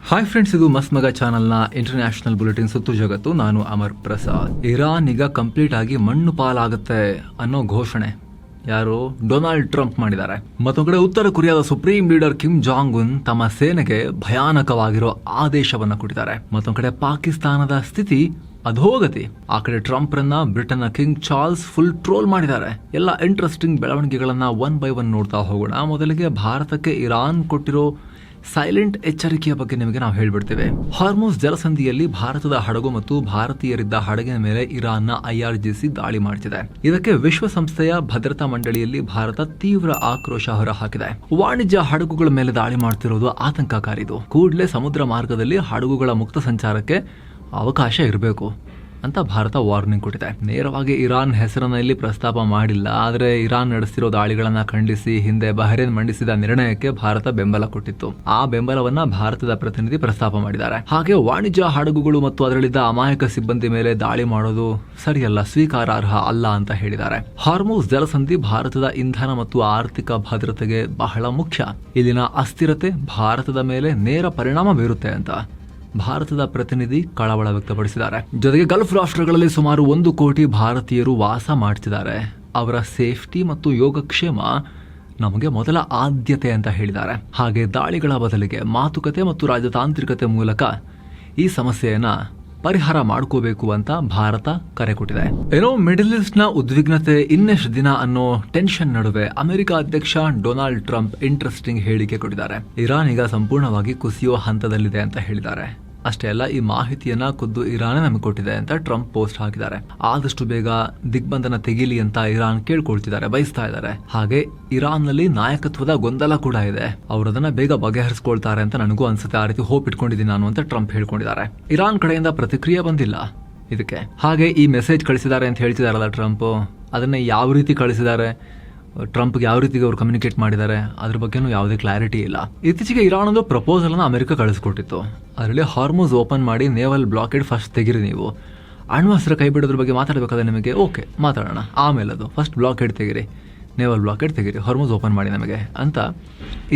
Hi friends, ಇದು ಮಸ್ತ್ ಮಗ ಚಾನಲ್ನ ಇಂಟರ್ನ್ಯಾಷನಲ್ ಬುಲೆಟಿನ್ ಸುತ್ತು ಜಗತ್ತು. ನಾನು ಅಮರ್ ಪ್ರಸಾದ್. ಇರಾನ್ ಈಗ ಕಂಪ್ಲೀಟ್ ಆಗಿ ಮಣ್ಣು ಪಾಲಾಗುತ್ತೆ ಅನ್ನೋ ಘೋಷಣೆ ಯಾರು ಡೊನಾಲ್ಡ್ ಟ್ರಂಪ್ ಮಾಡಿದ್ದಾರೆ. ಮತ್ತೊಂದು ಕಡೆ ಉತ್ತರ ಕೊರಿಯಾದ supreme leader Kim Jong Un ತಮ್ಮ ಸೇನೆಗೆ ಭಯಾನಕವಾಗಿರೋ ಆದೇಶವನ್ನ ಕೊಟ್ಟಿದ್ದಾರೆ. ಮತ್ತೊಂದು ಕಡೆ ಪಾಕಿಸ್ತಾನದ ಸ್ಥಿತಿ ಅಧೋಗತಿ. ಆ ಕಡೆ ಟ್ರಂಪ್ ರನ್ನ ಬ್ರಿಟನ್ನ ಕಿಂಗ್ ಚಾರ್ಲ್ಸ್ ಫುಲ್ ಟ್ರೋಲ್ ಮಾಡಿದ್ದಾರೆ. ಎಲ್ಲ ಇಂಟ್ರೆಸ್ಟಿಂಗ್ ಬೆಳವಣಿಗೆಗಳನ್ನ ಒನ್ ಬೈ ಒನ್ ನೋಡ್ತಾ ಹೋಗೋಣ. ಮೊದಲಿಗೆ ಭಾರತಕ್ಕೆ ಇರಾನ್ ಕೊಟ್ಟಿರೋ ಸೈಲೆಂಟ್ ಎಚ್ಚರಿಕೆಯ ಬಗ್ಗೆ ನಿಮಗೆ ನಾವು ಹೇಳ್ಬಿಡ್ತೇವೆ. ಹಾರ್ಮುಜ್ ಜಲಸಂಧಿಯಲ್ಲಿ ಭಾರತದ ಹಡಗು ಮತ್ತು ಭಾರತೀಯರಿದ್ದ ಹಡಗಿನ ಮೇಲೆ ಇರಾನ್ನ IRGC ದಾಳಿ ಮಾಡುತ್ತಿದೆ. ಇದಕ್ಕೆ ವಿಶ್ವಸಂಸ್ಥೆಯ ಭದ್ರತಾ ಮಂಡಳಿಯಲ್ಲಿ ಭಾರತ ತೀವ್ರ ಆಕ್ರೋಶ ಹೊರಹಾಕಿದೆ. ವಾಣಿಜ್ಯ ಹಡಗುಗಳ ಮೇಲೆ ದಾಳಿ ಮಾಡ್ತಿರೋದು ಆತಂಕಕಾರಿದು. ಕೂಡಲೇ ಸಮುದ್ರ ಮಾರ್ಗದಲ್ಲಿ ಹಡಗುಗಳ ಮುಕ್ತ ಸಂಚಾರಕ್ಕೆ ಅವಕಾಶ ಇರಬೇಕು ಅಂತ ಭಾರತ ವಾರ್ನಿಂಗ್ ಕೊಟ್ಟಿದೆ. ನೇರವಾಗಿ ಇರಾನ್ ಹೆಸರನ್ನ ಇಲ್ಲಿ ಪ್ರಸ್ತಾಪ ಮಾಡಿಲ್ಲ. ಆದರೆ ಇರಾನ್ ನಡೆಸಿರೋ ದಾಳಿಗಳನ್ನ ಖಂಡಿಸಿ ಹಿಂದೆ ಬಹರೇನ್ ಮಂಡಿಸಿದ ನಿರ್ಣಯಕ್ಕೆ ಭಾರತ ಬೆಂಬಲ ಕೊಟ್ಟಿತ್ತು. ಆ ಬೆಂಬಲವನ್ನ ಭಾರತದ ಪ್ರತಿನಿಧಿ ಪ್ರಸ್ತಾಪ ಮಾಡಿದ್ದಾರೆ. ಹಾಗೆ ವಾಣಿಜ್ಯ ಹಡಗುಗಳು ಮತ್ತು ಅದರಲ್ಲಿದ್ದ ಅಮಾಯಕ ಸಿಬ್ಬಂದಿ ಮೇಲೆ ದಾಳಿ ಮಾಡೋದು ಸರಿಯಲ್ಲ, ಸ್ವೀಕಾರಾರ್ಹ ಅಲ್ಲ ಅಂತ ಹೇಳಿದ್ದಾರೆ. ಹಾರ್ಮುಜ್ ಜಲಸಂಧಿ ಭಾರತದ ಇಂಧನ ಮತ್ತು ಆರ್ಥಿಕ ಭದ್ರತೆಗೆ ಬಹಳ ಮುಖ್ಯ. ಇಲ್ಲಿನ ಅಸ್ಥಿರತೆ ಭಾರತದ ಮೇಲೆ ನೇರ ಪರಿಣಾಮ ಬೀರುತ್ತೆ ಅಂತ ಭಾರತದ ಪ್ರತಿನಿಧಿ ಕಳವಳ ವ್ಯಕ್ತಪಡಿಸಿದ್ದಾರೆ. ಜೊತೆಗೆ ಗಲ್ಫ್ ರಾಷ್ಟ್ರಗಳಲ್ಲಿ ಸುಮಾರು 1 ಕೋಟಿ ಭಾರತೀಯರು ವಾಸ ಮಾಡ್ತಿದ್ದಾರೆ. ಅವರ ಸೇಫ್ಟಿ ಮತ್ತು ಯೋಗಕ್ಷೇಮ ನಮಗೆ ಮೊದಲ ಆದ್ಯತೆ ಅಂತ ಹೇಳಿದ್ದಾರೆ. ಹಾಗೆ ದಾಳಿಗಳ ಬದಲಿಗೆ ಮಾತುಕತೆ ಮತ್ತು ರಾಜತಾಂತ್ರಿಕತೆ ಮೂಲಕ ಈ ಸಮಸ್ಯೆಯನ್ನ ಪರಿಹಾರ ಮಾಡ್ಕೋಬೇಕು ಅಂತ ಭಾರತ ಕರೆ ಕೊಟ್ಟಿದೆ. ಏನೋ ಮಿಡಲ್ ಈಸ್ಟ್ ನ ಉದ್ವಿಗ್ನತೆ ಇನ್ನೆಷ್ಟು ದಿನ ಅನ್ನೋ ಟೆನ್ಷನ್ ನಡುವೆ ಅಮೆರಿಕ ಅಧ್ಯಕ್ಷ ಡೊನಾಲ್ಡ್ ಟ್ರಂಪ್ ಇಂಟ್ರೆಸ್ಟಿಂಗ್ ಹೇಳಿಕೆ ಕೊಟ್ಟಿದ್ದಾರೆ. ಇರಾನ್ ಈಗ ಸಂಪೂರ್ಣವಾಗಿ ಕುಸಿಯುವ ಹಂತದಲ್ಲಿದೆ ಅಂತ ಹೇಳಿದ್ದಾರೆ. ಅಷ್ಟೇ ಅಲ್ಲ, ಈ ಮಾಹಿತಿಯನ್ನ ಖುದ್ದು ಇರಾನ್ ನಮಗೆ ಕೊಟ್ಟಿದೆ ಅಂತ ಟ್ರಂಪ್ ಪೋಸ್ಟ್ ಹಾಕಿದ್ದಾರೆ. ಆದಷ್ಟು ಬೇಗ ದಿಗ್ಬಂಧನ ತೆಗೀಲಿ ಅಂತ ಇರಾನ್ ಕೇಳ್ಕೊಳ್ತಿದ್ದಾರೆ, ಬಯಸ್ತಾ ಇದ್ದಾರೆ. ಹಾಗೆ ಇರಾನ್ ನಲ್ಲಿ ನಾಯಕತ್ವದ ಗೊಂದಲ ಕೂಡ ಇದೆ. ಅವರು ಅದನ್ನ ಬೇಗ ಬಗೆಹರಿಸಿಕೊಳ್ತಾರೆ ಅಂತ ನನಗೂ ಅನ್ಸುತ್ತೆ. ಆ ರೀತಿ ಹೋಪ್ ಇಟ್ಕೊಂಡಿದ್ದೀನಿ ನಾನು ಅಂತ ಟ್ರಂಪ್ ಹೇಳ್ಕೊಂಡಿದ್ದಾರೆ. ಇರಾನ್ ಕಡೆಯಿಂದ ಪ್ರತಿಕ್ರಿಯೆ ಬಂದಿಲ್ಲ ಇದಕ್ಕೆ. ಹಾಗೆ ಈ ಮೆಸೇಜ್ ಕಳಿಸಿದ್ದಾರೆ ಅಂತ ಹೇಳ್ತಿದಾರಲ್ಲ ಟ್ರಂಪ್, ಅದನ್ನ ಯಾವ ರೀತಿ ಕಳಿಸಿದ್ದಾರೆ, ಟ್ರಂಪ್ಗೆ ಯಾವ ರೀತಿಗೆ ಅವರು ಕಮ್ಯುನಿಕೇಟ್ ಮಾಡಿದ್ದಾರೆ, ಅದ್ರ ಬಗ್ಗೆನೂ ಯಾವುದೇ ಕ್ಲಾರಿಟಿ ಇಲ್ಲ. ಇತ್ತೀಚೆಗೆ ಇರಾನ್ ಒಂದು ಪ್ರಪೋಸಲ್ ಅನ್ನು ಅಮೆರಿಕ ಕಳಿಸ್ಕೊಟ್ಟಿತ್ತು. ಅದರಲ್ಲಿ ಹಾರ್ಮುಜ್ ಓಪನ್ ಮಾಡಿ ನೇವಲ್ ಬ್ಲಾಕೇಡ್ ಫಸ್ಟ್ ತೆಗಿರಿ, ನೀವು ಅಣ್ವಸ್ತ್ರ ಕೈ ಬಿಡೋದ್ರ ಬಗ್ಗೆ ಮಾತಾಡಬೇಕಾದ್ರೆ ನಿಮಗೆ ಓಕೆ ಮಾತಾಡೋಣ, ಆಮೇಲೆ ಅದು ಫಸ್ಟ್ ಬ್ಲಾಕೇಡ್ ತೆಗಿರಿ, ನೇವಲ್ ಬ್ಲಾಕೇಡ್ ತೆಗಿರಿ, ಹಾರ್ಮುಜ್ ಓಪನ್ ಮಾಡಿ ನಮಗೆ ಅಂತ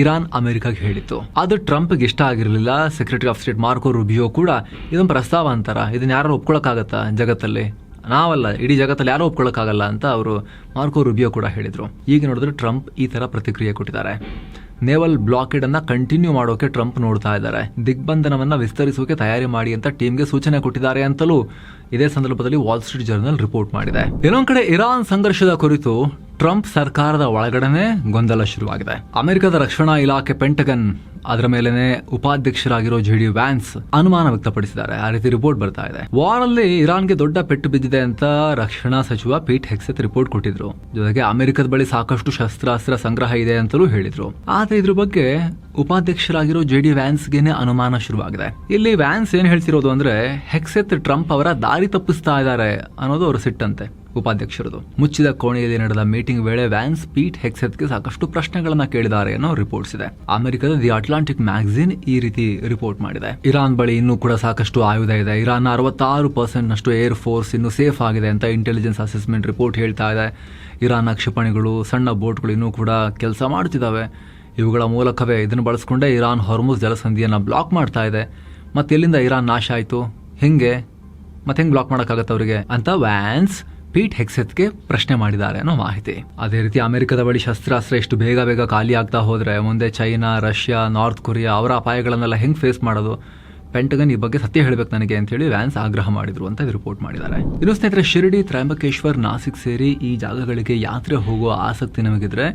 ಇರಾನ್ ಅಮೆರಿಕಾಗೆ ಹೇಳಿತ್ತು. ಅದು ಟ್ರಂಪ್ಗೆ ಇಷ್ಟ ಆಗಿರಲಿಲ್ಲ. Secretary of state Marco Rubio ಕೂಡ ಇದೊಂದು ಪ್ರಸ್ತಾವ ಅಂತಾರ, ಇದನ್ನ ಯಾರು ಒಪ್ಕೊಳಕ್ಕಾಗತ್ತಾ ಜಗತ್ತಲ್ಲಿ, ನಾವಲ್ಲ ಇಡೀ ಜಗತ್ತಲ್ಲಿ ಯಾರೂ ಒಪ್ಕೊಳ್ಳೋಕ್ಕಾಗಲ್ಲ ಅಂತ ಅವರು ಮಾರ್ಕೋ ರೂಬಿಯೋ ಕೂಡ ಹೇಳಿದ್ರು. ಈಗ ನೋಡಿದ್ರೆ ಟ್ರಂಪ್ ಈ ತರ ಪ್ರತಿಕ್ರಿಯೆ ಕೊಟ್ಟಿದ್ದಾರೆ. ನೇವಲ್ ಬ್ಲಾಕೇಡ್ ಅನ್ನ ಕಂಟಿನ್ಯೂ ಮಾಡೋಕೆ ಟ್ರಂಪ್ ನೋಡ್ತಾ ಇದ್ದಾರೆ. ದಿಗ್ಬಂಧನವನ್ನ ವಿಸ್ತರಿಸೋಕೆ ತಯಾರಿ ಮಾಡಿ ಅಂತ ಟೀಮ್ಗೆ ಸೂಚನೆ ಕೊಟ್ಟಿದ್ದಾರೆ ಅಂತಲೂ ಇದೇ ಸಂದರ್ಭದಲ್ಲಿ ವಾಲ್ ಸ್ಟ್ರೀಟ್ ಜರ್ನಲ್ ರಿಪೋರ್ಟ್ ಮಾಡಿದೆ. ಇನ್ನೊಂದ್ ಕಡೆ ಇರಾನ್ ಸಂಘರ್ಷದ ಕುರಿತು ಟ್ರಂಪ್ ಸರ್ಕಾರದ ಒಳಗಡೆನೆ ಗೊಂದಲ ಶುರುವಾಗಿದೆ. ಅಮೆರಿಕದ ರಕ್ಷಣಾ ಇಲಾಖೆ ಪೆಂಟಗನ್ ಅದರ ಮೇಲೆನೆ ಉಪಾಧ್ಯಕ್ಷರಾಗಿರೋ JD ವ್ಯಾನ್ಸ್ ಅನುಮಾನ ವ್ಯಕ್ತಪಡಿಸಿದ್ದಾರೆ. ಆ ರೀತಿ ರಿಪೋರ್ಟ್ ಬರ್ತಾ ಇದೆ. ವಾರಲ್ಲಿ ಇರಾನ್ಗೆ ದೊಡ್ಡ ಪೆಟ್ಟು ಬಿದ್ದಿದೆ ಅಂತ ರಕ್ಷಣಾ ಸಚಿವ ಪೀಟ್ ಹೆಕ್ಸೆತ್ ರಿಪೋರ್ಟ್ ಕೊಟ್ಟಿದ್ರು. ಜೊತೆಗೆ ಅಮೆರಿಕದ ಬಳಿ ಸಾಕಷ್ಟು ಶಸ್ತ್ರಾಸ್ತ್ರ ಸಂಗ್ರಹ ಇದೆ ಅಂತಲೂ ಹೇಳಿದ್ರು. ಆದ್ರೆ ಇದ್ರ ಬಗ್ಗೆ ಉಪಾಧ್ಯಕ್ಷರಾಗಿರೋ JD ವ್ಯಾನ್ಸ್ಗೆನೆ ಅನುಮಾನ ಶುರುವಾಗಿದೆ. ಇಲ್ಲಿ ವ್ಯಾನ್ಸ್ ಏನ್ ಹೇಳ್ತಿರೋದು ಅಂದ್ರೆ ಹೆಕ್ಸೆತ್ ಟ್ರಂಪ್ ಅವರ ದಾರಿ ತಪ್ಪಿಸ್ತಾ ಇದ್ದಾರೆ ಅನ್ನೋದು ಅವ್ರ ಸಿಟ್ಟಂತೆ ಉಪಾಧ್ಯಕ್ಷರದು. ಮುಚ್ಚಿದ ಕೋಣೆಯಲ್ಲಿ ನಡೆದ ಮೀಟಿಂಗ್ ವೇಳೆ ವ್ಯಾನ್ಸ್ ಪೀಟ್ ಹೆಕ್ಸೆತ್ಗೆ ಸಾಕಷ್ಟು ಪ್ರಶ್ನೆಗಳನ್ನ ಕೇಳಿದ್ದಾರೆ ಅನ್ನೋ ರಿಪೋರ್ಟ್ಸ್ ಇದೆ. ಅಮೆರಿಕದ ದಿ ಅಟ್ಲಾಂಟಿಕ್ ಮ್ಯಾಗಝಿನ್ ಈ ರೀತಿ ರಿಪೋರ್ಟ್ ಮಾಡಿದೆ. ಇರಾನ್ ಬಳಿ ಇನ್ನೂ ಕೂಡ ಸಾಕಷ್ಟು ಆಯುಧ ಇದೆ. ಇರಾನ್ 66% ನಷ್ಟು ಏರ್ ಫೋರ್ಸ್ ಇನ್ನು ಸೇಫ್ ಆಗಿದೆ ಅಂತ ಇಂಟೆಲಿಜೆನ್ಸ್ ಅಸೆಸ್ಮೆಂಟ್ ರಿಪೋರ್ಟ್ ಹೇಳ್ತಾ ಇದೆ. ಇರಾನ್ನ ಕ್ಷಿಪಣಿಗಳು, ಸಣ್ಣ ಬೋಟ್ಗಳು ಇನ್ನೂ ಕೂಡ ಕೆಲಸ ಮಾಡ್ತಿದ್ದಾವೆ. ಇವುಗಳ ಮೂಲಕವೇ ಇದನ್ನು ಬಳಸ್ಕೊಂಡೇ ಇರಾನ್ ಹಾರ್ಮುಜ್ ಜಲಸಂಧಿಯನ್ನ ಬ್ಲಾಕ್ ಮಾಡ್ತಾ ಇದೆ. ಮತ್ತೆ ಎಲ್ಲಿಂದ ಇರಾನ್ ನಾಶ ಆಯ್ತು, ಹೆಂಗೆ ಬ್ಲಾಕ್ ಮಾಡಕ್ಕಾಗತ್ತೆ ಅವರಿಗೆ ಅಂತ ವ್ಯಾನ್ಸ್ ಪೀಟ್ ಹೆಕ್ಸೆತ್ಗೆ ಪ್ರಶ್ನೆ ಮಾಡಿದ್ದಾರೆ ಅನ್ನೋ ಮಾಹಿತಿ. ಅದೇ ರೀತಿ ಅಮೆರಿಕದ ಬಳಿ ಶಸ್ತ್ರಾಸ್ತ್ರ ಎಷ್ಟು ಬೇಗ ಖಾಲಿ ಆಗ್ತಾ ಹೋದ್ರೆ ಮುಂದೆ ಚೈನಾ, ರಷ್ಯಾ, ನಾರ್ತ್ ಕೊರಿಯಾ ಅವರ ಅಪಾಯಗಳನ್ನೆಲ್ಲ ಹೆಂಗ್ ಫೇಸ್ ಮಾಡೋದು, ಪೆಂಟಗನ್ ಈ ಬಗ್ಗೆ ಸತ್ಯ ಹೇಳ್ಬೇಕು ನನಗೆ ಅಂತ ಹೇಳಿ ವ್ಯಾನ್ಸ್ ಆಗ್ರಹ ಮಾಡಿದ್ರು ಅಂತ ರಿಪೋರ್ಟ್ ಮಾಡಿದ್ದಾರೆ. ಇನ್ನು ಸ್ನೇಹಿತರೆ, ಶಿರಡಿ, ತ್ರಯಂಬಕೇಶ್ವರ್, ನಾಸಿಕ್ ಸೇರಿ ಈ ಜಾಗಗಳಿಗೆ ಯಾತ್ರೆ ಹೋಗುವ ಆಸಕ್ತಿ ನಮಗಿದ್ರೆ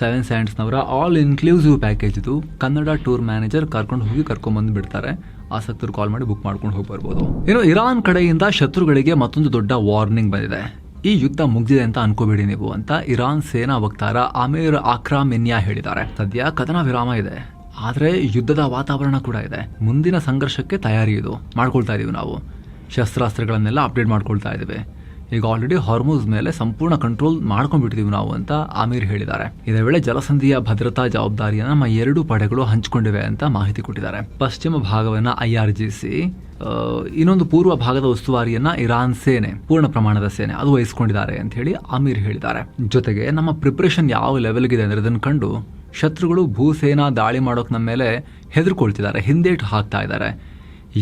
ಸೆವೆನ್ ಸ್ಯಾಂಡ್ಸ್ನವರ ಆಲ್ ಇನ್ಕ್ಲೂಸಿವ್ ಪ್ಯಾಕೇಜ್ ಇದು. ಕನ್ನಡ ಟೂರ್ ಮ್ಯಾನೇಜರ್ ಕರ್ಕೊಂಡ್ಬಂದು ಬಿಡ್ತಾರೆ. ಆಸಕ್ತರು ಕಾಲ್ ಮಾಡಿ ಬುಕ್ ಮಾಡ್ಕೊಂಡು ಹೋಗಿ ಬರ್ಬೋದು. ಇನ್ನು ಇರಾನ್ ಕಡೆಯಿಂದ ಶತ್ರುಗಳಿಗೆ ಮತ್ತೊಂದು ದೊಡ್ಡ ವಾರ್ನಿಂಗ್ ಬಂದಿದೆ. ಈ ಯುದ್ಧ ಮುಗಿದಿದೆ ಅಂತ ಅನ್ಕೋಬೇಡಿ ನೀವು ಅಂತ ಇರಾನ್ ಸೇನಾ ವಕ್ತಾರ ಅಮೀರ್ ಆಕ್ರಾಮಿನ್ಯಾ ಹೇಳಿದ್ದಾರೆ. ಸದ್ಯ ಕದನ ವಿರಾಮ ಇದೆ, ಆದ್ರೆ ಯುದ್ಧದ ವಾತಾವರಣ ಕೂಡ ಇದೆ. ಮುಂದಿನ ಸಂಘರ್ಷಕ್ಕೆ ತಯಾರಿ ಇದು ಮಾಡ್ಕೊಳ್ತಾ ಇದೀವಿ ನಾವು. ಶಸ್ತ್ರಾಸ್ತ್ರಗಳನ್ನೆಲ್ಲ ಅಪ್ಡೇಟ್ ಮಾಡ್ಕೊಳ್ತಾ ಇದ್ದೀವಿ. ಈಗ ಆಲ್ರೆಡಿ ಹಾರ್ಮೋಸ್ ಮೇಲೆ ಸಂಪೂರ್ಣ ಕಂಟ್ರೋಲ್ ಮಾಡ್ಕೊಂಡ್ಬಿಟ್ಟಿದೀವಿ ನಾವು ಅಂತ ಆಮೀರ್ ಹೇಳಿದ್ದಾರೆ. ಇದೇ ವೇಳೆ ಜಲಸಂಧಿಯ ಭದ್ರತಾ ಜವಾಬ್ದಾರಿಯನ್ನು ನಮ್ಮ ಎರಡೂ ಪಡೆಗಳು ಹಂಚಿಕೊಂಡಿವೆ ಅಂತ ಮಾಹಿತಿ ಕೊಟ್ಟಿದ್ದಾರೆ. ಪಶ್ಚಿಮ ಭಾಗವನ್ನ IRGC, ಇನ್ನೊಂದು ಪೂರ್ವ ಭಾಗದ ಉಸ್ತುವಾರಿಯನ್ನ ಇರಾನ್ ಸೇನೆ, ಪೂರ್ಣ ಪ್ರಮಾಣದ ಸೇನೆ ಅದು ವಹಿಸಿಕೊಂಡಿದ್ದಾರೆ ಅಂತ ಹೇಳಿ ಆಮೀರ್ ಹೇಳಿದ್ದಾರೆ. ಜೊತೆಗೆ ನಮ್ಮ ಪ್ರಿಪರೇಷನ್ ಯಾವ ಲೆವೆಲ್ಗಿದೆ ಅಂದ್ರೆ ಅದನ್ನು ಕಂಡು ಶತ್ರುಗಳು ಭೂಸೇನಾ ದಾಳಿ ಮಾಡೋಕೆ ನಮ್ಮ ಮೇಲೆ ಹೆದರ್ಕೊಳ್ತಿದ್ದಾರೆ, ಹಿಂದೇಟು ಹಾಕ್ತಾ ಇದ್ದಾರೆ.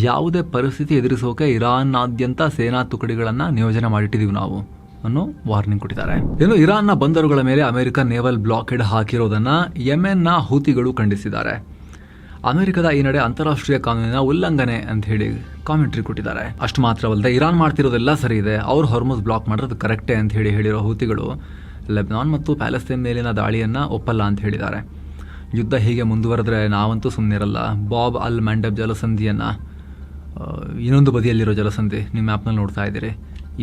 ಯಾವುದೇ ಪರಿಸ್ಥಿತಿ ಎದುರಿಸೋಕೆ ಇರಾನ್ನಾದ್ಯಂತ ಸೇನಾ ತುಕಡಿಗಳನ್ನ ನಿಯೋಜನೆ ಮಾಡಿಟ್ಟಿದೀವಿ ನಾವು ಅನ್ನೋ ವಾರ್ನಿಂಗ್ ಕೊಟ್ಟಿದ್ದಾರೆ. ಇನ್ನು ಇರಾನ್ನ ಬಂದರುಗಳ ಮೇಲೆ ಅಮೆರಿಕ ನೇವಲ್ ಬ್ಲಾಕೇಡ್ ಹಾಕಿರೋದನ್ನ ಯೆಮೆನ್ನ ಹೂತಿಗಳು ಖಂಡಿಸಿದ್ದಾರೆ. ಅಮೆರಿಕದ ಈ ನಡೆ ಅಂತಾರಾಷ್ಟ್ರೀಯ ಕಾನೂನಿನ ಉಲ್ಲಂಘನೆ ಅಂತ ಹೇಳಿ ಕಾಮೆಂಟ್ರಿ ಕೊಟ್ಟಿದ್ದಾರೆ. ಅಷ್ಟು ಮಾತ್ರವಲ್ಲದೆ ಇರಾನ್ ಮಾಡ್ತಿರೋದೆಲ್ಲ ಸರಿ ಇದೆ, ಅವ್ರು ಹಾರ್ಮೋಸ್ ಬ್ಲಾಕ್ ಮಾಡೋದು ಕರೆಕ್ಟೇ ಅಂತ ಹೇಳಿರೋ ಹೂತಿಗಳು ಲೆಬನಾನ್ ಮತ್ತು ಪ್ಯಾಲೆಸ್ತೈನ್ ಮೇಲಿನ ದಾಳಿಯನ್ನ ಒಪ್ಪಲ್ಲ ಅಂತ ಹೇಳಿದ್ದಾರೆ. ಯುದ್ಧ ಹೀಗೆ ಮುಂದುವರೆದ್ರೆ ನಾವಂತೂ ಸುಮ್ಮನಿರಲ್ಲ. ಬಾಬ್ ಅಲ್ ಮಂಡಬ್ ಜಲಸಂಧಿಯನ್ನ, ಇನ್ನೊಂದು ಬದಿಯಲ್ಲಿರೋ ಜಲಸಂಧಿ ನಿಮ್ಮ ಮ್ಯಾಪ್ನಲ್ಲಿ ನೋಡ್ತಾ ಇದ್ದೀರಿ,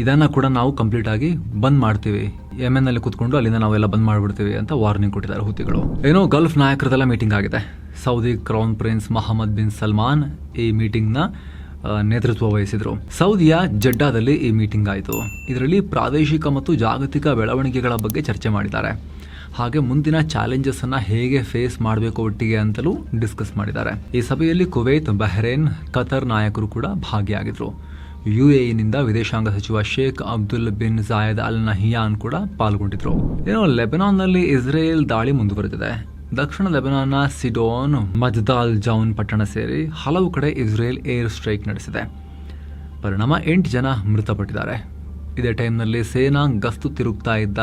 ಇದನ್ನ ಕೂಡ ನಾವು ಕಂಪ್ಲೀಟ್ ಆಗಿ ಬಂದ್ ಮಾಡ್ತೀವಿ, ಯೆಮೆನ್ನಲ್ಲಿ ಕೂತ್ಕೊಂಡು ಅಲ್ಲಿಂದ ನಾವೆಲ್ಲ ಬಂದ್ ಮಾಡ್ಬಿಡ್ತೀವಿ ಅಂತ ವಾರ್ನಿಂಗ್ ಕೊಟ್ಟಿದ್ದಾರೆ ಹೂತಿಗಳು. ಏನೋ ಗಲ್ಫ್ ನಾಯಕರದೆಲ್ಲ ಮೀಟಿಂಗ್ ಆಗಿದೆ. Saudi crown prince Mohammed bin Salman ಈ ಮೀಟಿಂಗ್ನ ನೇತೃತ್ವ ವಹಿಸಿದ್ರು. ಸೌದಿಯ ಜೆಡ್ಡಾದಲ್ಲಿ ಈ ಮೀಟಿಂಗ್ ಆಯಿತು. ಇದರಲ್ಲಿ ಪ್ರಾದೇಶಿಕ ಮತ್ತು ಜಾಗತಿಕ ಬೆಳವಣಿಗೆಗಳ ಬಗ್ಗೆ ಚರ್ಚೆ ಮಾಡಿದ್ದಾರೆ. ಹಾಗೆ ಮುಂದಿನ ಚಾಲೆಂಜಸ್ ಅನ್ನ ಹೇಗೆ ಫೇಸ್ ಮಾಡಬೇಕು ಒಟ್ಟಿಗೆ ಅಂತಲೂ ಡಿಸ್ಕಸ್ ಮಾಡಿದ್ದಾರೆ. ಈ ಸಭೆಯಲ್ಲಿ ಕುವೈತ್, ಬಹ್ರೇನ್, ಕತರ್ ನಾಯಕರು ಕೂಡ ಭಾಗಿಯಾಗಿದ್ರು. UAE-ನಿಂದ ವಿದೇಶಾಂಗ ಸಚಿವ Sheikh Abdul bin Zayed Al Nahyan ಕೂಡ ಪಾಲ್ಗೊಂಡಿದ್ರು. ಏನೋ ಲೆಬನಾನ್ನಲ್ಲಿ ಇಸ್ರೇಲ್ ದಾಳಿ ಮುಂದುವರೆದಿದೆ. ದಕ್ಷಿಣ ಲೆಬನಾನ್ನ ಸಿಡೋನ್, ಮಜ್ದಾಲ್ ಜೌನ್ ಪಟ್ಟಣ ಸೇರಿ ಹಲವು ಕಡೆ ಇಸ್ರೇಲ್ ಏರ್ ಸ್ಟ್ರೈಕ್ ನಡೆಸಿದೆ. ಪರಿಣಾಮ 8 ಜನ ಮೃತಪಟ್ಟಿದ್ದಾರೆ. ಇದೇ ಟೈಮ್ನಲ್ಲಿ ಸೇನಾ ಗಸ್ತು ತಿರುಗ್ತಾ ಇದ್ದ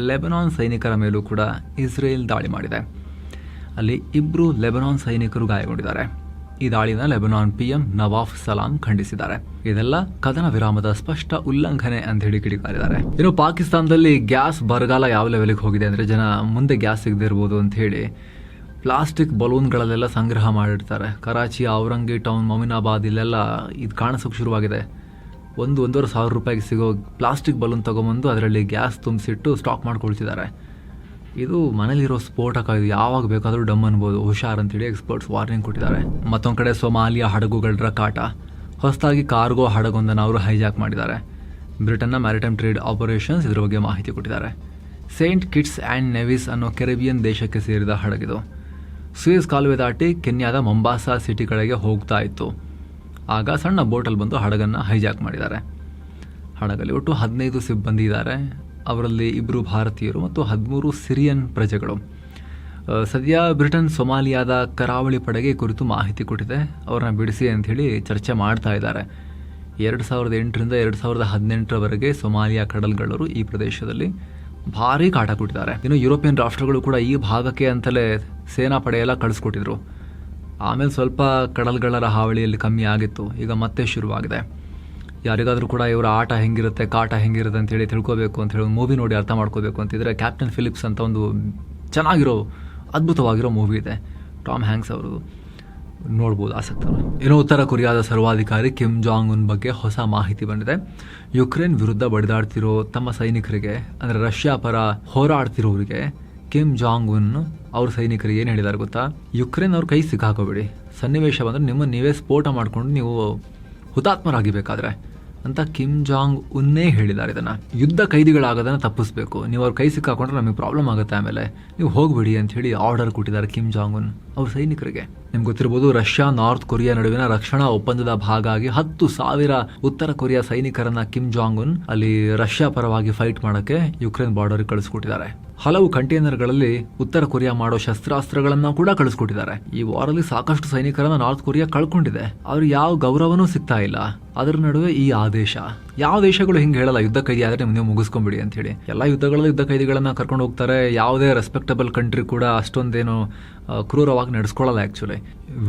ಲೆಬನಾನ್ ಸೈನಿಕರ ಮೇಲೂ ಕೂಡ ಇಸ್ರೇಲ್ ದಾಳಿ ಮಾಡಿದೆ. ಅಲ್ಲಿ 2 ಲೆಬನಾನ್ ಸೈನಿಕರು ಗಾಯಗೊಂಡಿದ್ದಾರೆ. ಈ ದಾಳಿನ ಲೆಬನಾನ್ PM ನವಾಫ್ ಸಲಾಮ್ ಖಂಡಿಸಿದ್ದಾರೆ. ಇದೆಲ್ಲ ಕದನ ವಿರಾಮದ ಸ್ಪಷ್ಟ ಉಲ್ಲಂಘನೆ ಅಂತ ಹೇಳಿ ಕಿಡಿಕಾರಿದ್ದಾರೆ. ಇನ್ನು ಪಾಕಿಸ್ತಾನದಲ್ಲಿ ಗ್ಯಾಸ್ ಬರಗಾಲ ಯಾವ ಲೆವೆಲ್ಗೆ ಹೋಗಿದೆ ಅಂದ್ರೆ ಜನ ಮುಂದೆ ಗ್ಯಾಸ್ ಸಿಗದೇ ಇರ್ಬೋದು ಅಂತ ಹೇಳಿ ಪ್ಲಾಸ್ಟಿಕ್ ಬಲೂನ್ಗಳಲ್ಲೆಲ್ಲ ಸಂಗ್ರಹ ಮಾಡಿರ್ತಾರೆ. ಕರಾಚಿ, ಔರಂಗಿ ಟೌನ್, ಮೊಮಿನಾಬಾದ್ ಇಲ್ಲೆಲ್ಲ ಇದು ಕಾಣಿಸೋಕೆ ಶುರುವಾಗಿದೆ. 1-1.5 ಸಾವಿರ ರೂಪಾಯಿಗೆ ಸಿಗೋ ಪ್ಲಾಸ್ಟಿಕ್ ಬಲೂನ್ ತಗೊಂಬಂದು ಅದರಲ್ಲಿ ಗ್ಯಾಸ್ ತುಂಬಿಸಿಟ್ಟು ಸ್ಟಾಕ್ ಮಾಡ್ಕೊಳ್ತಿದ್ದಾರೆ. ಇದು ಮನೇಲಿರೋ ಸ್ಫೋಟಕ, ಇದು ಯಾವಾಗ ಬೇಕಾದರೂ ಡಮ್ ಅನ್ಬೋದು, ಹುಷಾರ್ ಅಂತೇಳಿ ಎಕ್ಸ್ಪರ್ಟ್ಸ್ ವಾರ್ನಿಂಗ್ ಕೊಟ್ಟಿದ್ದಾರೆ. ಮತ್ತೊಂದು ಕಡೆ ಸೊಮಾಲಿಯಾ ಹಡಗುಗಳ ಕಾಟ, ಹೊಸದಾಗಿ ಕಾರ್ಗೋ ಹಡಗೊಂದನ್ನು ಅವರು ಹೈಜಾಕ್ ಮಾಡಿದ್ದಾರೆ. ಬ್ರಿಟನ್ನ ಮ್ಯಾರಿಟೈಮ್ ಟ್ರೇಡ್ ಆಪರೇಷನ್ಸ್ ಇದರ ಬಗ್ಗೆ ಮಾಹಿತಿ ಕೊಟ್ಟಿದ್ದಾರೆ. ಸೇಂಟ್ ಕಿಟ್ಸ್ ಆ್ಯಂಡ್ ನೆವಿಸ್ ಅನ್ನೋ ಕೆರಿಬಿಯನ್ ದೇಶಕ್ಕೆ ಸೇರಿದ ಹಡಗಿದು ಸುಯೆಜ್ ಕಾಲುವೆ ದಾಟಿ ಕೆನ್ಯಾದ ಮೊಂಬಾಸಾ ಸಿಟಿ ಕಡೆಗೆ ಹೋಗ್ತಾ ಇತ್ತು. ಆಗ ಸಣ್ಣ ಬೋಟಲ್ಲಿ ಬಂದು ಹಡಗನ್ನು ಹೈಜಾಕ್ ಮಾಡಿದ್ದಾರೆ. ಹಡಗಲ್ಲಿ ಒಟ್ಟು 15 ಸಿಬ್ಬಂದಿ ಇದ್ದಾರೆ. ಅವರಲ್ಲಿ 2 ಭಾರತೀಯರು ಮತ್ತು 13 ಸಿರಿಯನ್ ಪ್ರಜೆಗಳು. ಸದ್ಯ ಬ್ರಿಟನ್ ಸೊಮಾಲಿಯಾದ ಕರಾವಳಿ ಪಡೆಗೆ ಕುರಿತು ಮಾಹಿತಿ ಕೊಟ್ಟಿದೆ. ಅವ್ರನ್ನ ಬಿಡಿಸಿ ಅಂಥೇಳಿ ಚರ್ಚೆ ಮಾಡ್ತಾ ಇದ್ದಾರೆ. 2008ರಿಂದ 2018ರವರೆಗೆ ಸೊಮಾಲಿಯಾ ಕಡಲ್ಗಳ್ಳರು ಈ ಪ್ರದೇಶದಲ್ಲಿ ಭಾರೀ ಕಾಟ ಕೊಟ್ಟಿದ್ದಾರೆ. ಇನ್ನು ಯುರೋಪಿಯನ್ ರಾಷ್ಟ್ರಗಳು ಕೂಡ ಈ ಭಾಗಕ್ಕೆ ಅಂತಲೇ ಸೇನಾ ಪಡೆಯೆಲ್ಲ ಕಳಿಸ್ಕೊಟ್ಟಿದ್ರು. ಆಮೇಲೆ ಸ್ವಲ್ಪ ಕಡಲ್ಗಳ್ಳರ ಹಾವಳಿಯಲ್ಲಿ ಕಮ್ಮಿ ಆಗಿತ್ತು, ಈಗ ಮತ್ತೆ ಶುರುವಾಗಿದೆ. ಯಾರಿಗಾದರೂ ಕೂಡ ಇವರ ಆಟ ಹೆಂಗಿರುತ್ತೆ, ಕಾಟ ಹೆಂಗಿರುತ್ತೆ ಅಂತೇಳಿ ತಿಳ್ಕೋಬೇಕು ಅಂತ ಹೇಳಿ ಮೂವಿ ನೋಡಿ ಅರ್ಥ ಮಾಡ್ಕೋಬೇಕು ಅಂತಿದ್ರೆ ಕ್ಯಾಪ್ಟನ್ ಫಿಲಿಪ್ಸ್ ಅಂತ ಒಂದು ಚೆನ್ನಾಗಿರೋ ಅದ್ಭುತವಾಗಿರೋ ಮೂವಿ ಇದೆ, ಟಾಮ್ ಹ್ಯಾಂಕ್ಸ್ ಅವರದು, ನೋಡ್ಬೋದು ಆಸಕ್ತರು. ಇನ್ನು ಉತ್ತರ ಕೊರಿಯಾದ ಸರ್ವಾಧಿಕಾರಿ ಕಿಮ್ ಜಾಂಗ್ ಉನ್ ಬಗ್ಗೆ ಹೊಸ ಮಾಹಿತಿ ಬಂದಿದೆ. ಯುಕ್ರೇನ್ ವಿರುದ್ಧ ಬಡಿದಾಡ್ತಿರೋ ತಮ್ಮ ಸೈನಿಕರಿಗೆ, ಅಂದರೆ ರಷ್ಯಾ ಪರ ಹೋರಾಡ್ತಿರೋರಿಗೆ ಕಿಮ್ ಜಾಂಗ್ ಉನ್ ಅವ್ರ ಸೈನಿಕರಿಗೆ ಏನು ಹೇಳಿದ್ದಾರೆ ಗೊತ್ತಾ? ಯುಕ್ರೇನ್ ಅವ್ರ ಕೈ ಸಿಕ್ಕಾಕೋಬೇಡಿ, ಸನ್ನಿವೇಶ ಬಂದರೆ ನಿಮ್ಮನ್ನು ನೀವೇ ಸ್ಫೋಟ ಮಾಡಿಕೊಂಡು ನೀವು ಹುತಾತ್ಮರಾಗಿಬೇಕಾದ್ರೆ ಅಂತ ಕಿಮ್ ಜಾಂಗ್ ಉನ್ನೇ ಹೇಳಿದ್ದಾರೆ. ಇದನ್ನು ಯುದ್ಧ ಕೈದಿಗಳಾಗೋದನ್ನು ತಪ್ಪಿಸ್ಬೇಕು, ನೀವು ಅವ್ರ ಕೈ ಸಿಕ್ಕಾಕೊಂಡ್ರೆ ನಮಗೆ ಪ್ರಾಬ್ಲಮ್ ಆಗುತ್ತೆ, ಆಮೇಲೆ ನೀವು ಹೋಗ್ಬಿಡಿ ಅಂತ ಹೇಳಿ ಆರ್ಡರ್ ಕೊಟ್ಟಿದ್ದಾರೆ ಕಿಮ್ ಜಾಂಗ್ ಉನ್ ಅವ್ರ ಸೈನಿಕರಿಗೆ. ನಿಮ್ಗೆ ಗೊತ್ತಿರ್ಬೋದು, ರಷ್ಯಾ ನಾರ್ತ್ ಕೊರಿಯಾ ನಡುವಿನ ರಕ್ಷಣಾ ಒಪ್ಪಂದದ ಭಾಗ ಆಗಿ 10,000 ಉತ್ತರ ಕೊರಿಯಾ ಸೈನಿಕರನ್ನ ಕಿಮ್ ಜಾಂಗ್ ಉನ್ ಅಲ್ಲಿ ರಷ್ಯಾ ಪರವಾಗಿ ಫೈಟ್ ಮಾಡೋಕ್ಕೆ ಯುಕ್ರೇನ್ ಬಾರ್ಡರ್ ಕಳಿಸ್ಕೊಟ್ಟಿದ್ದಾರೆ. ಹಲವು ಕಂಟೈನರ್ಗಳಲ್ಲಿ ಉತ್ತರ ಕೊರಿಯಾ ಮಾಡೋ ಶಸ್ತ್ರಾಸ್ತ್ರಗಳನ್ನ ಕೂಡ ಕಳಿಸ್ಕೊಟ್ಟಿದ್ದಾರೆ. ಈ ವಾರಲ್ಲಿ ಸಾಕಷ್ಟು ಸೈನಿಕರನ್ನ ನಾರ್ತ್ ಕೊರಿಯಾ ಕಳ್ಕೊಂಡಿದೆ, ಅವ್ರಿಗೆ ಯಾವ ಗೌರವನೂ ಸಿಗ್ತಾ ಇಲ್ಲ. ಅದರ ನಡುವೆ ಈ ಆದೇಶ, ಯಾವ ದೇಶಗಳು ಹಿಂಗೆ ಹೇಳಲ್ಲ, ಯುದ್ಧ ಕೈದಿ ಆದ್ರೆ ನೀವು ಮುಗಿಸ್ಕೊಂಬಿಡಿ ಅಂತ ಹೇಳಿ. ಎಲ್ಲ ಯುದ್ಧಗಳಲ್ಲಿ ಯುದ್ಧ ಕೈದಿಗಳನ್ನ ಕರ್ಕೊಂಡು ಹೋಗ್ತಾರೆ. ಯಾವುದೇ ರೆಸ್ಪೆಕ್ಟಬಲ್ ಕಂಟ್ರಿ ಕೂಡ ಅಷ್ಟೊಂದೇನು ಕ್ರೂರವಾಗಿ ನಡೆಸ್ಕೊಳ್ಳಲ್ಲ. ಆ್ಯಕ್ಚುಲಿ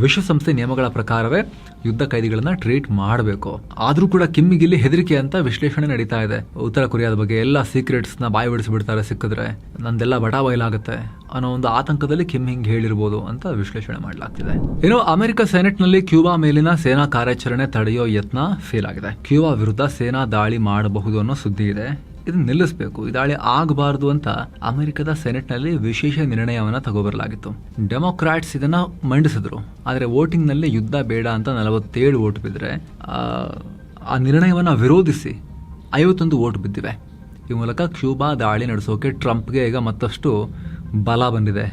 ವಿಶ್ವಸಂಸ್ಥೆ ನಿಯಮಗಳ ಪ್ರಕಾರವೇ ಯುದ್ಧ ಕೈದಿಗಳನ್ನ ಟ್ರೀಟ್ ಮಾಡಬೇಕು. ಆದ್ರೂ ಕೂಡ ಕಿಮ್ಮಿಗಿಲ್ಲಿ ಹೆದರಿಕೆ ಅಂತ ವಿಶ್ಲೇಷಣೆ ನಡೀತಾ ಇದೆ. ಉತ್ತರ ಕೊರಿಯಾದ ಬಗ್ಗೆ ಎಲ್ಲ ಸೀಕ್ರೆಟ್ಸ್ನ ಬಾಯಿ ಬಿಡಿಸ್ಬಿಡ್ತಾರೆ ಸಿಕ್ಕಿದ್ರೆ, ನಂದೆಲ್ಲ ಬಟಾ ಬಯಲಾಗುತ್ತೆ ಅನ್ನೋ ಒಂದು ಆತಂಕದಲ್ಲಿ ಕಿಮ್ ಹಿಂಗ್ ಹೇಳಿರ್ಬೋದು ಅಂತ ವಿಶ್ಲೇಷಣೆ ಮಾಡಲಾಗ್ತಿದೆ. ಇನ್ನು ಅಮೆರಿಕ ಸೆನೆಟ್ನಲ್ಲಿ ಕ್ಯೂಬಾ ಮೇಲಿನ ಸೇನಾ ಕಾರ್ಯಾಚರಣೆ ತಡೆಯೋ ಯತ್ನ ಫೇಲ್ ಆಗಿದೆ. ಕ್ಯೂಬಾ ವಿರುದ್ಧ ಸೇನಾ ದಾಳಿ ಮಾಡಬಹುದು ಅನ್ನೋ ಸುದ್ದಿ ಇದೆ. ಇದನ್ನ ನಿಲ್ಲಿಸಬೇಕು, ಈ ದಾಳಿ ಆಗಬಾರದು ಅಂತ ಅಮೆರಿಕದ ಸೆನೆಟ್ನಲ್ಲಿ ವಿಶೇಷ ನಿರ್ಣಯವನ್ನ ತಗೋಬರಲಾಗಿತ್ತು. ಡೆಮೊಕ್ರಾಟ್ಸ್ ಇದನ್ನ ಮಂಡಿಸಿದ್ರು. ಆದರೆ ವೋಟಿಂಗ್ ನಲ್ಲಿ ಯುದ್ಧ ಬೇಡ ಅಂತ 47 ವೋಟ್ ಬಿದ್ರೆ ಆ ನಿರ್ಣಯವನ್ನ ವಿರೋಧಿಸಿ 51 ವೋಟ್ ಬಿದ್ದಿವೆ. ಈ ಮೂಲಕ ಕ್ಯೂಬಾ ದಾಳಿ ನಡೆಸೋಕೆ ಟ್ರಂಪ್ಗೆ ಈಗ ಮತ್ತಷ್ಟು ಬಲ ಬಂದಿದೆ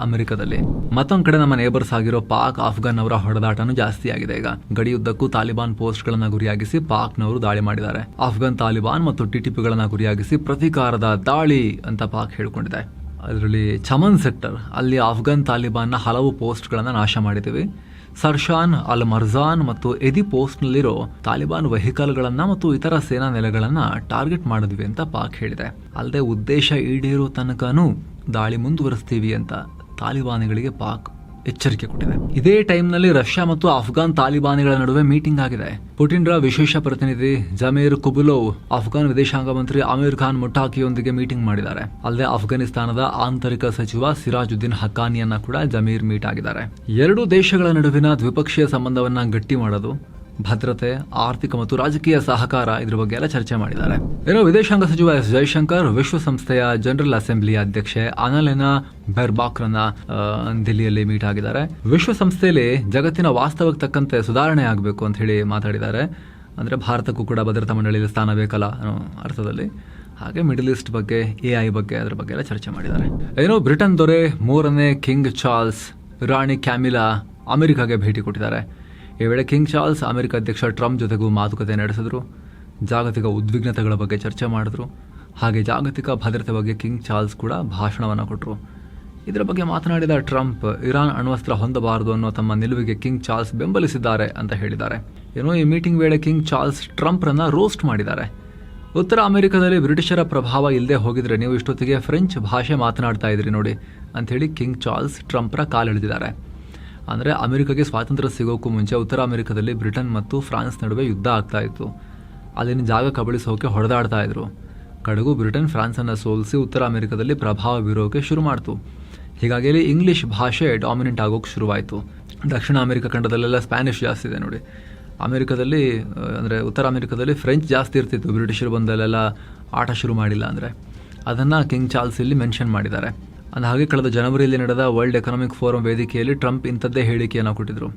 ಅಮೆರಿಕದಲ್ಲಿ. ಮತ್ತೊಂದು ಕಡೆ ನಮ್ಮ ನೇಬರ್ಸ್ ಆಗಿರೋ ಪಾಕ್ ಅಫ್ಘಾನ್ ಅವರ ಹೊಡೆದಾಟನೂ ಜಾಸ್ತಿ ಆಗಿದೆ. ಈಗ ಗಡಿಯುದ್ದಕ್ಕೂ ತಾಲಿಬಾನ್ ಪೋಸ್ಟ್ ಗಳನ್ನ ಗುರಿಯಾಗಿಸಿ ಪಾಕ್ನವರು ದಾಳಿ ಮಾಡಿದ್ದಾರೆ. ಅಫ್ಘಾನ್ ತಾಲಿಬಾನ್ ಮತ್ತು ಟಿಟಿಪಿಗಳನ್ನ ಗುರಿಯಾಗಿಸಿ ಪ್ರತೀಕಾರದ ದಾಳಿ ಅಂತ ಪಾಕ್ ಹೇಳ್ಕೊಂಡಿದೆ. ಅದರಲ್ಲಿ ಚಮನ್ ಸೆಕ್ಟರ್ ಅಲ್ಲಿ ಅಫ್ಘಾನ್ ತಾಲಿಬಾನ್ನ ಹಲವು ಪೋಸ್ಟ್ಗಳನ್ನು ನಾಶ ಮಾಡಿದ್ದೀವಿ. ಸರ್ಶಾನ್, ಅಲ್ ಮರ್ಜಾನ್ ಮತ್ತು ಎದಿ ಪೋಸ್ಟ್ನಲ್ಲಿರೋ ತಾಲಿಬಾನ್ ವೆಹಿಕಲ್ಗಳನ್ನು ಮತ್ತು ಇತರ ಸೇನಾ ನೆಲೆಗಳನ್ನು ಟಾರ್ಗೆಟ್ ಮಾಡಿದ್ವಿ ಅಂತ ಪಾಕ್ ಹೇಳಿದೆ. ಅಲ್ಲದೆ ಉದ್ದೇಶ ಈಡೇರೋ ತನಕನೂ ದಾಳಿ ಮುಂದುವರಿಸ್ತೀವಿ ಅಂತ ತಾಲಿಬಾನಿಗಳಿಗೆ ಪಾಕ್ ಎಚ್ಚರಿಕೆ ಕೊಟ್ಟಿದೆ. ಇದೇ ಟೈಮ್ನಲ್ಲಿ ರಷ್ಯಾ ಮತ್ತು ಅಫ್ಘಾನ್ ತಾಲಿಬಾನಿಗಳ ನಡುವೆ ಮೀಟಿಂಗ್ ಆಗಿದೆ. ಪುಟಿನ್ರ ವಿಶೇಷ ಪ್ರತಿನಿಧಿ ಜಮೀರ್ ಕುಬುಲೋವ್ ಅಫ್ಘಾನ್ ವಿದೇಶಾಂಗ ಮಂತ್ರಿ ಅಮೀರ್ ಖಾನ್ ಮುಟ್ಟಾಕಿಯೊಂದಿಗೆ ಮೀಟಿಂಗ್ ಮಾಡಿದ್ದಾರೆ. ಅಲ್ಲದೆ ಅಫ್ಘಾನಿಸ್ತಾನದ ಆಂತರಿಕ ಸಚಿವ ಸಿರಾಜುದ್ದೀನ್ ಹಕ್ಕಾನಿಯನ್ನ ಕೂಡ ಜಮೀರ್ ಮೀಟ್ ಆಗಿದ್ದಾರೆ. ಎರಡೂ ದೇಶಗಳ ನಡುವಿನ ದ್ವಿಪಕ್ಷೀಯ ಸಂಬಂಧವನ್ನ ಗಟ್ಟಿ ಮಾಡೋದು, ಭದ್ರತೆ, ಆರ್ಥಿಕ ಮತ್ತು ರಾಜಕೀಯ ಸಹಕಾರ ಇದ್ರ ಬಗ್ಗೆ ಎಲ್ಲ ಚರ್ಚೆ ಮಾಡಿದ್ದಾರೆ. ವಿದೇಶಾಂಗ ಸಚಿವ ಎಸ್ ಜೈಶಂಕರ್ ವಿಶ್ವಸಂಸ್ಥೆಯ ಜನರಲ್ ಅಸೆಂಬ್ಲಿ ಅಧ್ಯಕ್ಷೆ ಅನಲೆನಾ ಬೆರ್ಬಾಕ್ರನ್ನ ದಿಲ್ಲಿಯಲ್ಲಿ ಮೀಟ್ ಆಗಿದ್ದಾರೆ. ವಿಶ್ವಸಂಸ್ಥೆಯಲ್ಲಿ ಜಗತ್ತಿನ ವಾಸ್ತವಕ್ಕೆ ತಕ್ಕಂತೆ ಸುಧಾರಣೆ ಆಗಬೇಕು ಅಂತ ಹೇಳಿ ಮಾತಾಡಿದ್ದಾರೆ. ಅಂದ್ರೆ ಭಾರತಕ್ಕೂ ಕೂಡ ಭದ್ರತಾ ಮಂಡಳಿಯಲ್ಲಿ ಸ್ಥಾನ ಬೇಕಲ್ಲ ಅನ್ನೋ ಅರ್ಥದಲ್ಲಿ. ಹಾಗೆ ಮಿಡಲ್ ಈಸ್ಟ್ ಬಗ್ಗೆ, AI ಬಗ್ಗೆ, ಅದ್ರ ಬಗ್ಗೆ ಎಲ್ಲ ಚರ್ಚೆ ಮಾಡಿದ್ದಾರೆ. ಬ್ರಿಟನ್ ದೊರೆ 3ನೇ ಕಿಂಗ್ ಚಾರ್ಲ್ಸ್, ರಾಣಿ ಕ್ಯಾಮಿಲಾ ಅಮೆರಿಕಾಗೆ ಭೇಟಿ ಕೊಟ್ಟಿದ್ದಾರೆ. ಈ ವೇಳೆ ಕಿಂಗ್ ಚಾರ್ಲ್ಸ್ ಅಮೆರಿಕ ಅಧ್ಯಕ್ಷ ಟ್ರಂಪ್ ಜೊತೆಗೂ ಮಾತುಕತೆ ನಡೆಸಿದ್ರು. ಜಾಗತಿಕ ಉದ್ವಿಗ್ನತೆಗಳ ಬಗ್ಗೆ ಚರ್ಚೆ ಮಾಡಿದ್ರು. ಹಾಗೆ ಜಾಗತಿಕ ಭದ್ರತೆ ಬಗ್ಗೆ ಕಿಂಗ್ ಚಾರ್ಲ್ಸ್ ಕೂಡ ಭಾಷಣವನ್ನು ಕೊಟ್ಟರು. ಇದರ ಬಗ್ಗೆ ಮಾತನಾಡಿದ ಟ್ರಂಪ್ ಇರಾನ್ ಅಣ್ವಸ್ತ್ರ ಹೊಂದಬಾರದು ಅನ್ನೋ ತಮ್ಮ ನಿಲುವಿಗೆ ಕಿಂಗ್ ಚಾರ್ಲ್ಸ್ ಬೆಂಬಲಿಸಿದ್ದಾರೆ ಅಂತ ಹೇಳಿದ್ದಾರೆ. ಈ ಮೀಟಿಂಗ್ ವೇಳೆ ಕಿಂಗ್ ಚಾರ್ಲ್ಸ್ ಟ್ರಂಪ್ರನ್ನ ರೋಸ್ಟ್ ಮಾಡಿದ್ದಾರೆ. ಉತ್ತರ ಅಮೆರಿಕದಲ್ಲಿ ಬ್ರಿಟಿಷರ ಪ್ರಭಾವ ಇಲ್ಲದೆ ಹೋಗಿದ್ರೆ ನೀವು ಇಷ್ಟೊತ್ತಿಗೆ ಫ್ರೆಂಚ್ ಭಾಷೆ ಮಾತನಾಡ್ತಾ ಇದ್ರಿ ನೋಡಿ ಅಂತ ಹೇಳಿ ಕಿಂಗ್ ಚಾರ್ಲ್ಸ್ ಟ್ರಂಪ್ರ ಕಾಲೆಳೆದಿದ್ದಾರೆ. ಅಂದರೆ ಅಮೆರಿಕಗೆ ಸ್ವಾತಂತ್ರ್ಯ ಸಿಗೋಕ್ಕೂ ಮುಂಚೆ ಉತ್ತರ ಅಮೆರಿಕದಲ್ಲಿ ಬ್ರಿಟನ್ ಮತ್ತು ಫ್ರಾನ್ಸ್ ನಡುವೆ ಯುದ್ಧ ಆಗ್ತಾ ಇತ್ತು. ಅಲ್ಲಿನ ಜಾಗ ಕಬಳಿಸೋಕೆ ಹೊಡೆದಾಡ್ತಾ ಇದ್ರು. ಕಡೆಗೂ ಬ್ರಿಟನ್ ಫ್ರಾನ್ಸನ್ನು ಸೋಲಿಸಿ ಉತ್ತರ ಅಮೆರಿಕದಲ್ಲಿ ಪ್ರಭಾವ ಬೀರೋಕೆ ಶುರು ಮಾಡ್ತು. ಹೀಗಾಗಿ ಇಲ್ಲಿ ಇಂಗ್ಲಿಷ್ ಭಾಷೆ ಡಾಮಿನೆಂಟ್ ಆಗೋಕೆ ಶುರುವಾಯಿತು. ದಕ್ಷಿಣ ಅಮೆರಿಕ ಖಂಡದಲ್ಲೆಲ್ಲ ಸ್ಪ್ಯಾನಿಷ್ ಜಾಸ್ತಿ ಇದೆ ನೋಡಿ. ಅಮೆರಿಕದಲ್ಲಿ ಅಂದರೆ ಉತ್ತರ ಅಮೆರಿಕದಲ್ಲಿ ಫ್ರೆಂಚ್ ಜಾಸ್ತಿ ಇರ್ತಿತ್ತು. ಬ್ರಿಟಿಷರು ಬಂದಲ್ಲೆಲ್ಲ ಆಟ ಶುರು ಮಾಡಿಲ್ಲ ಅಂದರೆ ಅದನ್ನು ಕಿಂಗ್ ಚಾರ್ಲ್ಸ್ ಇಲ್ಲಿ ಮೆನ್ಷನ್ ಮಾಡಿದ್ದಾರೆ. ಹಾಗೆ ಕಳೆದ ಜನವರಿಯಲ್ಲಿ ನಡೆದ ವರ್ಲ್ಡ್ ಎಕನಾಮಿಕ್ ಫೋರಂ ವೇದಿಕೆಯಲ್ಲಿ ಟ್ರಂಪ್ ಇಂಥದ್ದೇ ಹೇಳಿಕೆಯನ್ನು ಕೊಟ್ಟಿದ್ರು.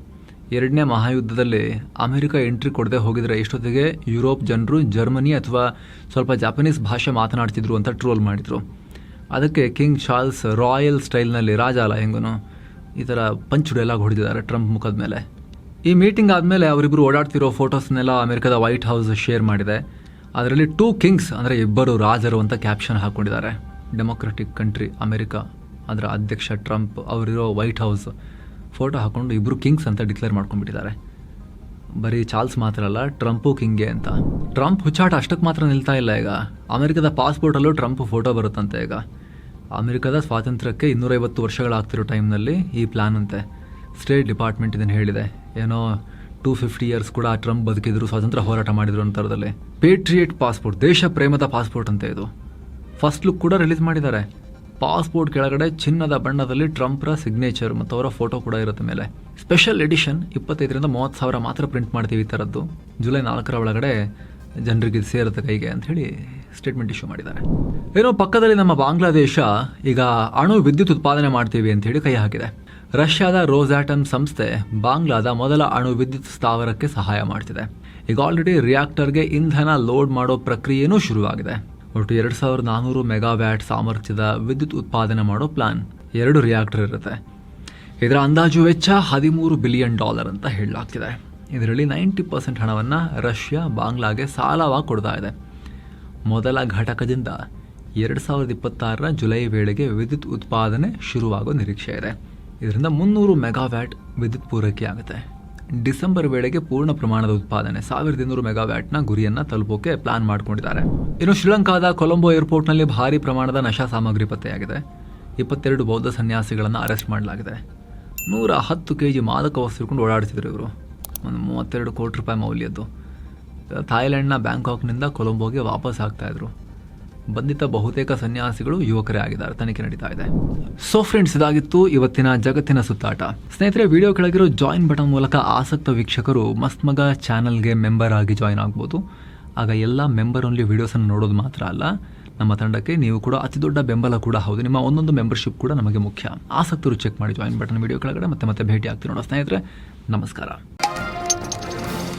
2ನೇ ಮಹಾಯುದ್ಧದಲ್ಲಿ ಅಮೆರಿಕ ಎಂಟ್ರಿ ಕೊಡದೆ ಹೋಗಿದ್ರೆ ಇಷ್ಟೊತ್ತಿಗೆ ಯುರೋಪ್ ಜನರು ಜರ್ಮನಿ ಅಥವಾ ಸ್ವಲ್ಪ ಜಾಪನೀಸ್ ಭಾಷೆ ಮಾತನಾಡ್ತಿದ್ರು ಅಂತ ಟ್ರೋಲ್ ಮಾಡಿದ್ರು. ಅದಕ್ಕೆ ಕಿಂಗ್ ಚಾರ್ಲ್ಸ್ ರಾಯಲ್ ಸ್ಟೈಲ್ನಲ್ಲಿ ರಾಜ ಅಲ್ಲ ಹೆಂಗನು ಈ ಥರ ಪಂಚು ಡೈಲಾಗ್ ಹೊಡೆದಿದ್ದಾರೆ ಟ್ರಂಪ್ ಮುಖದ ಮೇಲೆ. ಈ ಮೀಟಿಂಗ್ ಆದಮೇಲೆ ಅವರಿಬ್ಬರು ಓಡಾಡ್ತಿರೋ ಫೋಟೋಸ್ನೆಲ್ಲ ಅಮೆರಿಕದ ವೈಟ್ ಹೌಸ್ ಶೇರ್ ಮಾಡಿದೆ. ಅದರಲ್ಲಿ 2 ಕಿಂಗ್ಸ್ ಅಂದರೆ 2 ರಾಜರು ಅಂತ ಕ್ಯಾಪ್ಷನ್ ಹಾಕ್ಕೊಂಡಿದ್ದಾರೆ. ಡೆಮೊಕ್ರೆಟಿಕ್ ಕಂಟ್ರಿ ಅಮೆರಿಕ, ಅದರ ಅಧ್ಯಕ್ಷ ಟ್ರಂಪ್ ಅವರಿರೋ ವೈಟ್ ಹೌಸ್ ಫೋಟೋ ಹಾಕೊಂಡು 2 ಕಿಂಗ್ಸ್ ಅಂತ ಡಿಕ್ಲೇರ್ ಮಾಡ್ಕೊಂಡ್ಬಿಟ್ಟಿದ್ದಾರೆ. ಬರೀ ಚಾರ್ಲ್ಸ್ ಮಾತ್ರ ಅಲ್ಲ, ಟ್ರಂಪು ಕಿಂಗೆ ಅಂತ. ಟ್ರಂಪ್ ಹುಚ್ಚಾಟ ಅಷ್ಟಕ್ಕೆ ಮಾತ್ರ ನಿಲ್ತಾ ಇಲ್ಲ. ಈಗ ಅಮೆರಿಕದ ಪಾಸ್ಪೋರ್ಟಲ್ಲೂ ಟ್ರಂಪ್ ಫೋಟೋ ಬರುತ್ತಂತೆ. ಈಗ ಅಮೆರಿಕದ ಸ್ವಾತಂತ್ರ್ಯಕ್ಕೆ 250 ವರ್ಷಗಳಾಗ್ತಿರೋ ಟೈಮ್ನಲ್ಲಿ ಈ ಪ್ಲಾನ್ ಅಂತೆ. ಸ್ಟೇಟ್ ಡಿಪಾರ್ಟ್ಮೆಂಟ್ ಇದನ್ನು ಹೇಳಿದೆ. 250 ಇಯರ್ಸ್ ಕೂಡ ಟ್ರಂಪ್ ಬದುಕಿದ್ರು, ಸ್ವಾತಂತ್ರ್ಯ ಹೋರಾಟ ಮಾಡಿದ್ರು ಅಂತರದಲ್ಲಿ. ಪೇಟ್ರಿಯೇಟ್ ಪಾಸ್ಪೋರ್ಟ್, ದೇಶ ಪ್ರೇಮದ ಪಾಸ್ಪೋರ್ಟ್ ಅಂತ ಇದು. ಫಸ್ಟ್ ಲುಕ್ ಕೂಡ ರಿಲೀಸ್ ಮಾಡಿದ್ದಾರೆ. ಪಾಸ್ಪೋರ್ಟ್ ಕೆಳಗಡೆ ಚಿನ್ನದ ಬಣ್ಣದಲ್ಲಿ ಟ್ರಂಪ್ರ ಸಿಗ್ನೇಚರ್ ಮತ್ತು ಅವರ ಫೋಟೋ ಕೂಡ ಇರುತ್ತೆ ಮೇಲೆ. ಸ್ಪೆಷಲ್ ಎಡಿಷನ್ 25,000 to 30,000 ಮಾತ್ರ ಪ್ರಿಂಟ್ ಮಾಡ್ತೀವಿ ಈ ಥರದ್ದು. ಜುಲೈ 4 ಒಳಗಡೆ ಜನರಿಗೆ ಇದು ಸೇರುತ್ತೆ ಕೈಗೆ ಅಂತ ಹೇಳಿ ಸ್ಟೇಟ್ಮೆಂಟ್ ಇಶ್ಯೂ ಮಾಡಿದ್ದಾರೆ. ಪಕ್ಕದಲ್ಲಿ ನಮ್ಮ ಬಾಂಗ್ಲಾದೇಶ ಈಗ ಅಣು ವಿದ್ಯುತ್ ಉತ್ಪಾದನೆ ಮಾಡ್ತೀವಿ ಅಂತ ಹೇಳಿ ಕೈ ಹಾಕಿದೆ. ರಷ್ಯಾದ ರೋಸಾಟಮ್ ಸಂಸ್ಥೆ ಬಾಂಗ್ಲಾದ ಮೊದಲ ಅಣು ವಿದ್ಯುತ್ ಸ್ಥಾವರಕ್ಕೆ ಸಹಾಯ ಮಾಡ್ತಿದೆ. ಈಗ ಆಲ್ರೆಡಿ ರಿಯಾಕ್ಟರ್ಗೆ ಇಂಧನ ಲೋಡ್ ಮಾಡೋ ಪ್ರಕ್ರಿಯೆನೂ ಶುರುವಾಗಿದೆ. ಒಟ್ಟು 2400 ಮೆಗಾವ್ಯಾಟ್ ಸಾಮರ್ಥ್ಯದ ವಿದ್ಯುತ್ ಉತ್ಪಾದನೆ ಮಾಡೋ ಪ್ಲಾನ್. 2 ರಿಯಾಕ್ಟರ್ ಇರುತ್ತೆ. ಇದರ ಅಂದಾಜು ವೆಚ್ಚ $13 ಬಿಲಿಯನ್ ಅಂತ ಹೇಳಲಾಗ್ತಿದೆ. ಇದರಲ್ಲಿ 90% ಹಣವನ್ನು ರಷ್ಯಾ ಬಾಂಗ್ಲಾಗೆ ಸಾಲವಾಗಿ ಕೊಡ್ತಾ ಇದೆ. ಮೊದಲ ಘಟಕದಿಂದ 2026 ಜುಲೈ ವೇಳೆಗೆ ವಿದ್ಯುತ್ ಉತ್ಪಾದನೆ ಶುರುವಾಗೋ ನಿರೀಕ್ಷೆ ಇದೆ. ಇದರಿಂದ 300 ಮೆಗಾವ್ಯಾಟ್ ವಿದ್ಯುತ್ ಪೂರೈಕೆ ಆಗುತ್ತೆ. ಡಿಸೆಂಬರ್ ವೇಳೆಗೆ ಪೂರ್ಣ ಪ್ರಮಾಣದ ಉತ್ಪಾದನೆ 1200 ಮೆಗಾವ್ಯಾಟ್ನ ಗುರಿಯನ್ನು ತಲುಪೋಕೆ ಪ್ಲಾನ್ ಮಾಡಿಕೊಂಡಿದ್ದಾರೆ. ಇನ್ನು ಶ್ರೀಲಂಕಾದ ಕೊಲಂಬೋ ಏರ್ಪೋರ್ಟ್ನಲ್ಲಿ ಭಾರಿ ಪ್ರಮಾಣದ ನಶಾ ಸಾಮಗ್ರಿ ಪತ್ತೆಯಾಗಿದೆ. 22 ಬೌದ್ಧ ಸನ್ಯಾಸಿಗಳನ್ನು ಅರೆಸ್ಟ್ ಮಾಡಲಾಗಿದೆ. 110 kg ಮಾದಕ ವಸ್ತು ಹಿಡ್ಕೊಂಡು ಓಡಾಡ್ತಿದ್ರು ಇವರು. ಒಂದು 32 ಕೋಟಿ ರೂಪಾಯಿ ಮೌಲ್ಯದ್ದು. ಥಾಯ್ಲೆಂಡ್ನ ಬ್ಯಾಂಕಾಕ್ನಿಂದ ಕೊಲಂಬೋಗೆ ವಾಪಸ್ ಆಗ್ತಾ ಇದ್ರು. ಬಂಧಿತ ಬಹುತೇಕ ಸನ್ಯಾಸಿಗಳು ಯುವಕರೇ ಆಗಿದ್ದಾರೆ. ತನಿಖೆ ನಡೀತಾ ಇದೆ. ಸೊ ಫ್ರೆಂಡ್ಸ್, ಇದಾಗಿತ್ತು ಇವತ್ತಿನ ಜಗತ್ತಿನ ಸುತ್ತಾಟ. ಸ್ನೇಹಿತರೆ, ವಿಡಿಯೋ ಕೆಳಗಿರೋ ಜಾಯಿನ್ ಬಟನ್ ಮೂಲಕ ಆಸಕ್ತ ವೀಕ್ಷಕರು ಮಸ್ತ್ ಮಗ ಚಾನಲ್ಗೆ ಮೆಂಬರ್ ಆಗಿ ಜಾಯಿನ್ ಆಗ್ಬೋದು. ಆಗ ಎಲ್ಲ ಮೆಂಬರ್ ಓನ್ಲಿ ವಿಡಿಯೋಸನ್ನು ನೋಡೋದು ಮಾತ್ರ ಅಲ್ಲ, ನಮ್ಮ ತಂಡಕ್ಕೆ ನೀವು ಕೂಡ ಅತಿ ದೊಡ್ಡ ಬೆಂಬಲ ಕೂಡ ಹೌದು. ನಿಮ್ಮ ಒಂದೊಂದು ಮೆಂಬರ್ಶಿಪ್ ಕೂಡ ನಮಗೆ ಮುಖ್ಯ. ಆಸಕ್ತರು ಚೆಕ್ ಮಾಡಿ ಜಾಯಿನ್ ಬಟನ್ ವಿಡಿಯೋ ಕೆಳಗಡೆ. ಮತ್ತೆ ಭೇಟಿ ಆಗ್ತೀವಿ ನೋಡೋ ಸ್ನೇಹಿತರೆ. ನಮಸ್ಕಾರ.